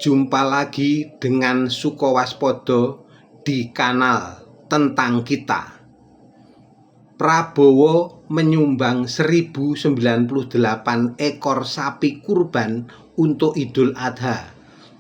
Jumpa lagi dengan Sukowaspodo di kanal Tentang Kita. Prabowo menyumbang 1098 ekor sapi kurban untuk Idul Adha.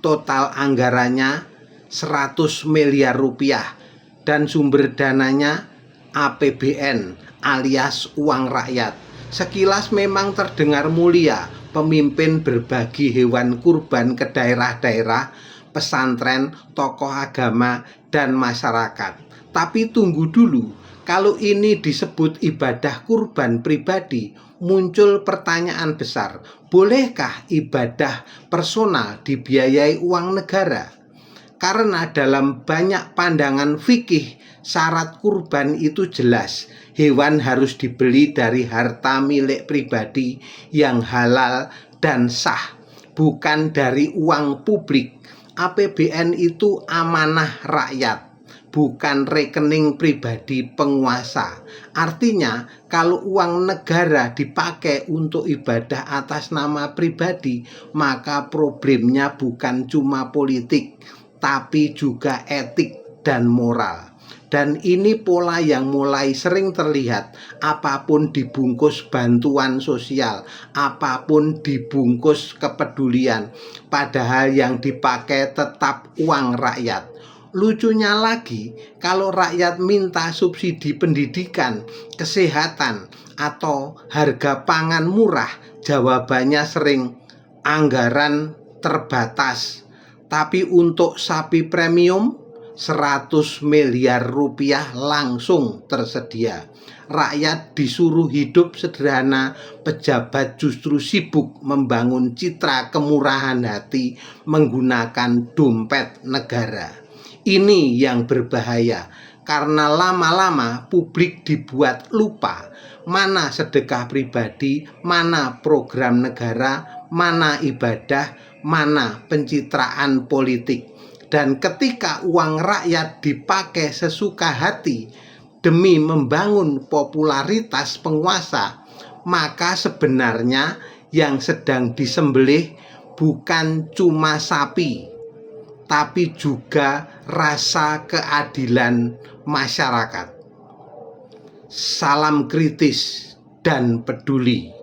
Total anggarannya 100 miliar rupiah dan sumber dananya APBN alias uang rakyat. Sekilas memang terdengar mulia, pemimpin berbagi hewan kurban ke daerah-daerah, pesantren, tokoh agama, dan masyarakat. Tapi tunggu dulu, kalau ini disebut ibadah kurban pribadi, muncul pertanyaan besar. Bolehkah ibadah personal dibiayai uang negara? Karena dalam banyak pandangan fikih, syarat kurban itu jelas. Hewan harus dibeli dari harta milik pribadi yang halal dan sah, bukan dari uang publik. APBN itu amanah rakyat, bukan rekening pribadi penguasa. Artinya, kalau uang negara dipakai untuk ibadah atas nama pribadi, maka problemnya bukan cuma politik, tapi juga etik dan moral. Dan ini pola yang mulai sering terlihat. Apapun dibungkus bantuan sosial, apapun dibungkus kepedulian, padahal yang dipakai tetap uang rakyat. Lucunya lagi, kalau rakyat minta subsidi pendidikan, kesehatan, atau harga pangan murah, jawabannya sering anggaran terbatas. Tapi untuk sapi premium 100 miliar rupiah langsung tersedia. Rakyat disuruh hidup sederhana, pejabat justru sibuk membangun citra kemurahan hati menggunakan dompet negara. Ini yang berbahaya, karena lama-lama publik dibuat lupa mana sedekah pribadi, mana program negara, mana ibadah, mana pencitraan politik. Dan ketika uang rakyat dipakai sesuka hati demi membangun popularitas penguasa, maka sebenarnya yang sedang disembelih bukan cuma sapi, tapi juga rasa keadilan masyarakat. Salam kritis dan peduli.